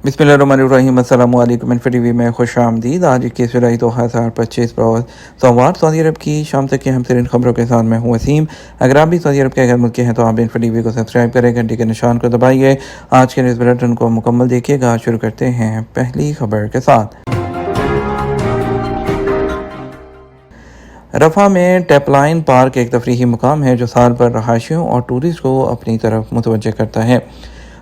बिस्मिल्लाहिर्रहमानिर्रहीम। अस्सलामु अलैकुम। टीवी में खुश आमदीद। आज 21 जुलाई 2025 रोज़ सोमवार सऊदी अरब की शाम तक की हम तरीन खबरों के साथ मैं हूँ वसीम। अगर आप भी सऊदी अरब के गैर मुल्की हैं तो आप टीवी को सब्सक्राइब करें, घंटी के निशान को दबाइए। आज के न्यूज़ बुलेटिन को मुकम्मल देखिएगा। शुरू करते हैं पहली खबर के साथ। रफ़ा में टैपलाइन पार्क एक तफरीही मुकाम है जो साल भर रहायशियों और टूरिस्ट को अपनी तरफ मुतवज्जे करता है।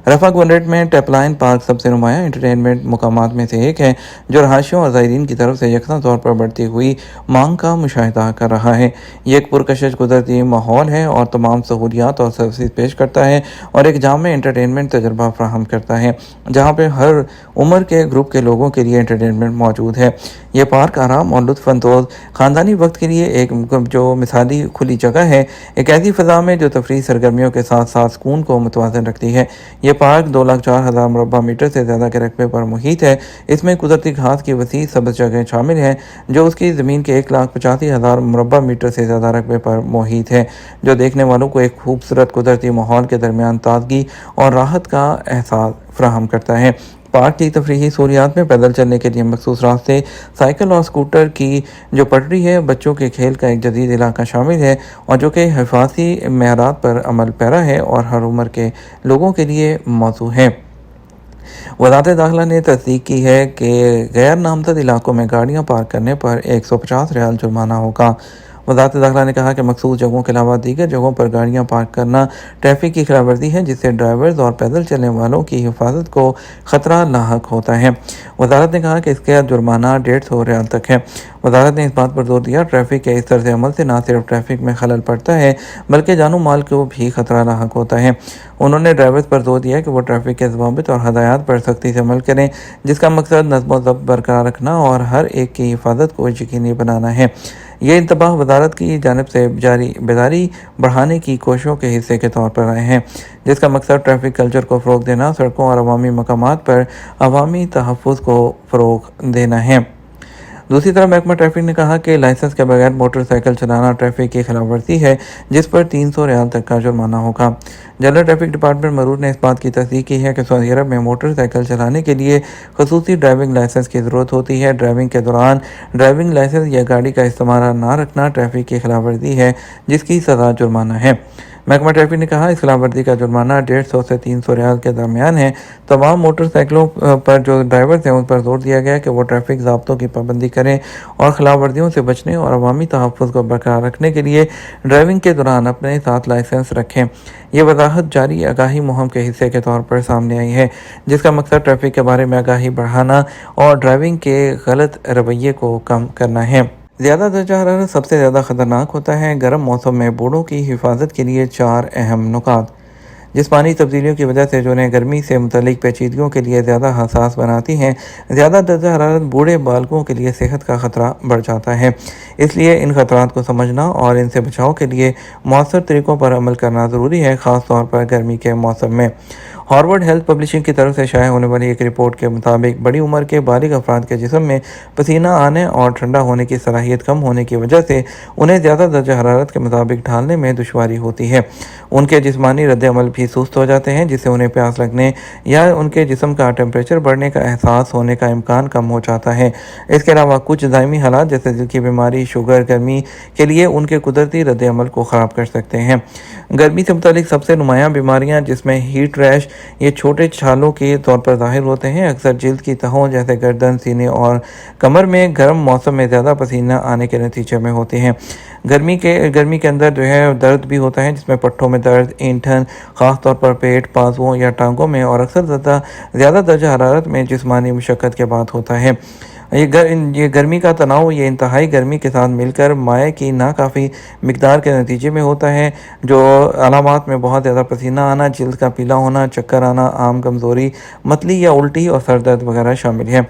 रफ़ा गवर्नरेट में टैपलाइन पार्क सबसे नुमाया इंटरटेनमेंट मुकामात में से एक है जो रहायशियों और ज़ायरीन की तरफ से यकसा तौर पर बढ़ती हुई मांग का मुशाहिदा कर रहा है। ये एक पुरकशिश कुदरती माहौल है और तमाम सहूलियात और सर्विस पेश करता है और एक जामे इंटरटेनमेंट तजर्बा फ्राहम करता है जहाँ पर हर उम्र के ग्रुप के लोगों के लिए इंटरटेनमेंट मौजूद है। यह पार्क आराम और लुत्फ़अंदोज़ ख़ानदानी वक्त के लिए एक जो मिसाली खुली जगह है, एक ऐसी फ़ज़ा में जो तफरीही सरगर्मियों के साथ साथ सुकून को मुतवाज़न रखती है। यह पार्क 2,04,000 मुरब्बा मीटर से ज़्यादा के रकबे पर मुहित है। इसमें कुदरती घास की वसी सब्ज़ जगह शामिल हैं जो उसकी ज़मीन के 1,85,000 मुरब्बा मीटर से ज़्यादा रकबे पर मुहित है, जो देखने वालों को एक खूबसूरत कुदरती माहौल के दरमियान ताजगी और राहत का एहसास फ्राहम करता है। पार्क की तफरीही सहूलियात में पैदल चलने के लिए मखसूस रास्ते, साइकिल और स्कूटर की जो पटरी है, बच्चों के खेल का एक जदीद इलाका शामिल है और जो कि हिफाजी मेयारात पर अमल पैरा है और हर उम्र के लोगों के लिए मौजू है। वज़ारत दाखिला ने तस्दीक की है कि गैर नामजद इलाकों में गाड़ियाँ पार्क करने पर 150 रियाल जुर्माना होगा। वज़ारत दाखिला ने कहा कि मखसूस जगहों के अलावा दीगर जगहों पर गाड़ियाँ पार्क करना ट्रैफिक की खिलाफवर्जी है जिससे ड्राइवर्स और पैदल चलने वालों की हिफाजत को ख़तरा लाहक होता है। वज़ारत ने कहा कि इसका जुर्माना 150 रियाल तक है। वज़ारत ने इस बात पर जोर दिया ट्रैफिक के इस तर्ज अमल से न सिर्फ ट्रैफिक में खलल पड़ता है बल्कि जानो माल को भी ख़तरा लाहक होता है। उन्होंने ड्राइवर्स पर जोर दिया कि वो ट्रैफिक के ज़वाबित और हदायत पर सख्ती से अमल करें जिसका मकसद नज़्म व ज़ब्त बरकरार रखना और हर एक की हिफाजत को यकीनी बनाना है। ये इंतबाह वज़ारत की जानिब से बेदारी बढ़ाने की कोशिशों के हिस्से के तौर पर आए हैं जिसका मकसद ट्रैफिक कल्चर को फ़रोग़ देना, सड़कों और अवामी मकामात पर अवामी तहफ़्फ़ुज़ को फ़रोग़ देना है। दूसरी तरफ महकमा ट्रैफिक ने कहा कि लाइसेंस के बगैर मोटरसाइकिल चलाना ट्रैफिक की खिलाफवर्जी है जिस पर 300 रियाल तक का जुर्माना होगा। जनरल ट्रैफिक डिपार्टमेंट मरूर ने इस बात की तस्दीक की है कि सऊदी अरब में मोटरसाइकिल चलाने के लिए खसूसी ड्राइविंग लाइसेंस की ज़रूरत होती है। ड्राइविंग के दौरान ड्राइविंग लाइसेंस या गाड़ी का इस्तेमाल ना रखना ट्रैफिक की खिलाफवर्जी है जिसकी सज़ा जुर्माना है। महकमा ट्रैफिक ने कहा इस खिलाफवर्जी का जुर्माना 150 से 300 रियाल के दरमियान है। तमाम मोटरसाइकिलों पर जो ड्राइवर्स हैं उन पर जोर दिया गया कि वो ट्रैफिक ज़ाब्तों की पाबंदी करें और खिलाफवर्जियों से बचने और अवामी तहफ़्फ़ुज़ को बरकरार रखने के लिए ड्राइविंग के दौरान अपने साथ लाइसेंस रखें। ये वजाहत जारी आगाही मुहिम के हिस्से के तौर पर सामने आई है जिसका मकसद ट्रैफिक के बारे में आगाही बढ़ाना और ड्राइविंग के गलत रवैये को कम करना है। ज़्यादा दर्जा हरारत सबसे ज़्यादा ख़तरनाक होता है। गर्म मौसम में बूढ़ों की हिफाजत के लिए 4 अहम नुकात। जिस्मानी तब्दीलियों की वजह से जो उन्हें गर्मी से मुतल्लिक पेचीदगियों के लिए ज़्यादा हसास बनाती हैं। ज़्यादा दर्जा हरारत बूढ़े बालकों के लिए सेहत का ख़तरा बढ़ जाता है, इसलिए इन ख़तरात को समझना और इनसे बचाव के लिए मौसर तरीक़ों पर अमल करना ज़रूरी है, ख़ास तौर पर गर्मी के मौसम में। हार्वर्ड हेल्थ पब्लिशिंग की तरफ से शाया होने वाली एक रिपोर्ट के मुताबिक बड़ी उम्र के बालिग अफराद के जिस्म में पसीना आने और ठंडा होने की सलाहियत कम होने की वजह से उन्हें ज़्यादा दर्जा हरारत के मुताबिक ढालने में दुश्वारी होती है। उनके जिस्मानी रद्द-ए-अमल भी सुस्त हो जाते हैं जिससे उन्हें प्यास लगने या उनके जिस्म का टेम्परेचर बढ़ने का एहसास होने का इम्कान कम हो जाता है। इसके अलावा कुछ दायमी हालात जैसे दिल की बीमारी, शुगर, गर्मी के लिए उनके कुदरती रद्द-ए-अमल को ख़राब कर सकते हैं। गर्मी से मुतालिक सबसे नुमायाँ बीमारियाँ जिसमें हीट रैश, ये छोटे छालों के तौर पर ज़ाहिर होते हैं। अक्सर जिल्द की तहों जैसे गर्दन, सीने और कमर में गर्म मौसम में ज़्यादा पसीना आने के नतीजे में होते हैं। गर्मी के अंदर जो है दर्द भी होता है जिसमें पट्टों में दर्द, ऐंठन, ख़ास तौर पर पेट, बाजुओं या टांगों में और अक्सर ज़्यादा दर्जा हरारत में जिस्मानी मुशक्क़त के बाद होता है। ये गर्मी का तनाव ये इंतहाई गर्मी के साथ मिलकर माए की नाकाफ़ी मिकदार के नतीजे में होता है। जो अलामात में बहुत ज़्यादा पसीना आना, जिल्द का पीला होना, चक्कर आना, आम कमज़ोरी, मतली या उल्टी और सर दर्द वगैरह शामिल है।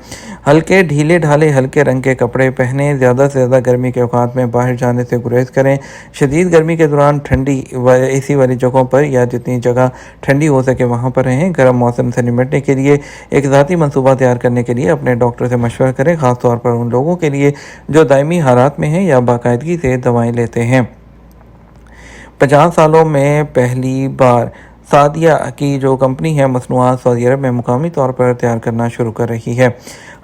हल्के ढीले ढाले हल्के रंग के कपड़े पहनें। ज़्यादा से ज़्यादा गर्मी के औकात में बाहर जाने से गुरेज करें। शदीद गर्मी के दौरान ठंडी एसी वाली जगहों पर या जितनी जगह ठंडी हो सके वहाँ पर रहें। गर्म मौसम से निपटने के लिए एक ज़ाती मनसूबा तैयार करने के लिए अपने डॉक्टर से मशवरा करें, ख़ास तौर पर उन लोगों के लिए जो दायमी हालात में हैं या बाकायदगी से दवाएं लेते हैं। 50 सालों में पहली बार سعدیہ کی جو کمپنی ہے مصنوعات سعودی عرب میں مقامی طور پر تیار کرنا شروع کر رہی ہے۔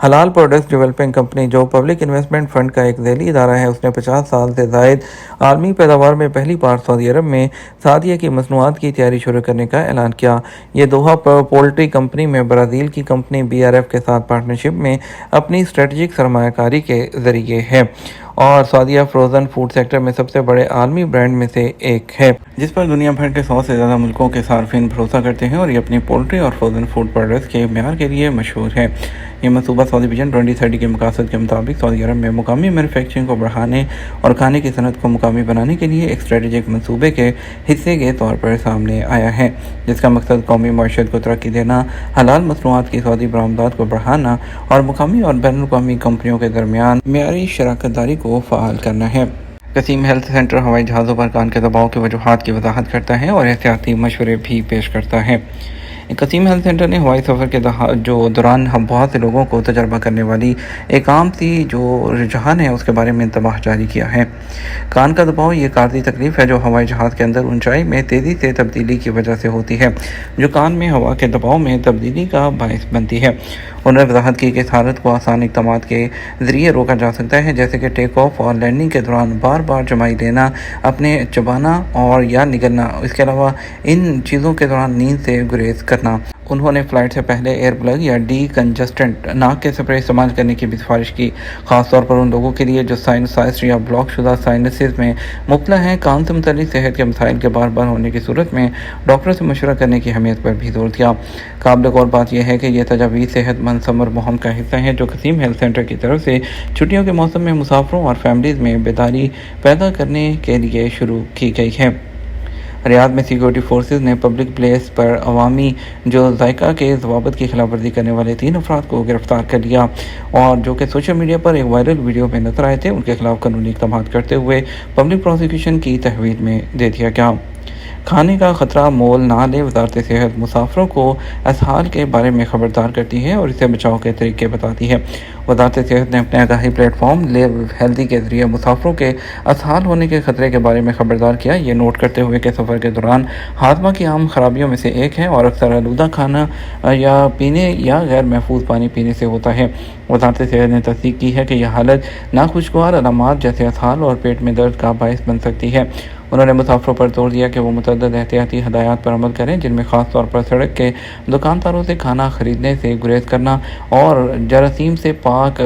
حلال پروڈکٹس ڈیولپنگ کمپنی جو پبلک انویسٹمنٹ فنڈ کا ایک ذیلی ادارہ ہے، اس نے 50 سال سے زائد عالمی پیداوار میں پہلی بار سعودی عرب میں سعدیہ کی مصنوعات کی تیاری شروع کرنے کا اعلان کیا۔ یہ دوحہ پولٹری کمپنی میں برازیل کی کمپنی BRF کے ساتھ پارٹنرشپ میں اپنی اسٹریٹجک سرمایہ کاری کے ذریعے ہے اور سعودیہ فروزن فوڈ سیکٹر میں سب سے بڑے عالمی برانڈ میں سے ایک ہے، جس پر دنیا بھر کے 100 سے زیادہ ملکوں کے صارفین بھروسہ کرتے ہیں اور یہ اپنی پولٹری اور فروزن فوڈ پروڈکٹس کے معیار کے لیے مشہور ہے۔ یہ منصوبہ سعودی ویژن 2030 کے مقاصد کے مطابق سعودی عرب میں مقامی مینوفیکچرنگ کو بڑھانے اور کھانے کی صنعت کو مقامی بنانے کے لیے ایک اسٹریٹجک منصوبے کے حصے کے طور پر سامنے آیا ہے، جس کا مقصد قومی معیشت کو ترقی دینا، حلال مصنوعات کی سعودی برآمدات کو بڑھانا اور مقامی اور بین الاقوامی کمپنیوں کے درمیان معیاری شراکت داری کو فعال کرنا ہے۔ قسیم ہیلتھ سینٹر ہوائی جہازوں پر کان کے دباؤ کے وجوہات کی وضاحت کرتا ہے اور احتیاطی مشورے بھی پیش کرتا ہے۔ قسیم ہیلتھ سینٹر نے ہوائی سفر کے دوران ہم بہت سے لوگوں کو تجربہ کرنے والی ایک عام سی جو رجحان ہے اس کے بارے میں انتباہ جاری کیا ہے۔ کان کا دباؤ یہ ایک عارضی تکلیف ہے جو ہوائی جہاز کے اندر اونچائی میں تیزی سے تبدیلی کی وجہ سے ہوتی ہے، جو کان میں ہوا کے دباؤ میں تبدیلی کا باعث بنتی ہے۔ انہوں نے وضاحت کی کہ اس حالت کو آسان اقدامات کے ذریعے روکا جا سکتا ہے، جیسے کہ ٹیک آف اور لینڈنگ کے دوران بار بار جمائی لینا، اپنے چبانا اور یا نگلنا، اس کے علاوہ ان چیزوں کے دوران نیند سے گریز کرنا۔ انہوں نے فلائٹ سے پہلے ایئر پلگ یا ڈی کنجسٹنٹ ناک کے سپرے استعمال کرنے کی بھی سفارش کی، خاص طور پر ان لوگوں کے لیے جو سائنسائٹس یا بلاک شدہ سائنسز میں مبتلا ہیں۔ کان سے متعلق صحت کے مسائل کے بار بار ہونے کی صورت میں ڈاکٹر سے مشورہ کرنے کی اہمیت پر بھی زور دیا۔ قابل غور بات یہ ہے کہ یہ تجاویز صحت مند سمر مہم کا حصہ ہیں جو قسیم ہیلتھ سینٹر کی طرف سے چھٹیوں کے موسم میں مسافروں اور فیملیز میں بیداری پیدا کرنے کے لیے شروع کی گئی ہے۔ ریاض میں سیکیورٹی فورسز نے پبلک پلیس پر عوامی جو ذائقہ کے ضوابط کی خلاف ورزی کرنے والے 3 افراد کو گرفتار کر لیا اور جو کہ سوشل میڈیا پر ایک وائرل ویڈیو میں نظر آئے تھے، ان کے خلاف قانونی اقدامات کرتے ہوئے پبلک پروسیکیوشن کی تحویل میں دے دیا گیا۔ کھانے کا خطرہ مول نہ لیں۔ وزارت صحت مسافروں کو اسہال کے بارے میں خبردار کرتی ہے اور اسے بچاؤ کے طریقے بتاتی ہے۔ وزارت صحت نے اپنے آگاہی پلیٹ فارم لیو ہیلدی کے ذریعے مسافروں کے اسہال ہونے کے خطرے کے بارے میں خبردار کیا، یہ نوٹ کرتے ہوئے کہ سفر کے دوران ہاضمہ کی عام خرابیوں میں سے ایک ہے اور اکثر آلودہ کھانا یا پینے یا غیر محفوظ پانی پینے سے ہوتا ہے۔ وزارت صحت نے تصدیق کی ہے کہ یہ حالت ناخوشگوار علامات جیسے اسہال اور پیٹ میں درد کا باعث بن سکتی ہے۔ انہوں نے مسافروں پر زور دیا کہ وہ متعدد احتیاطی ہدایات پر عمل کریں، جن میں خاص طور پر سڑک کے دکانداروں سے کھانا خریدنے سے گریز کرنا اور جراثیم سے پاک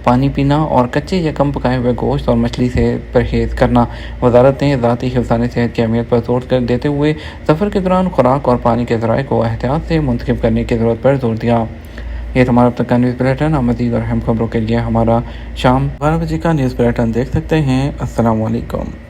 پانی پینا اور کچے یا کم پکائے ہوئے گوشت اور مچھلی سے پرہیز کرنا۔ وزارت نے ذاتی حفظان صحت کی اہمیت پر زور دیتے ہوئے سفر کے دوران خوراک اور پانی کے ذرائع کو احتیاط سے منتخب کرنے کی ضرورت پر زور دیا۔ یہ ہمارا اب تک کا نیوز بلیٹن۔ مزید اور اہم خبروں کے لیے ہمارا شام 12 بجے کا نیوز بلیٹن دیکھ سکتے ہیں۔ السلام علیکم۔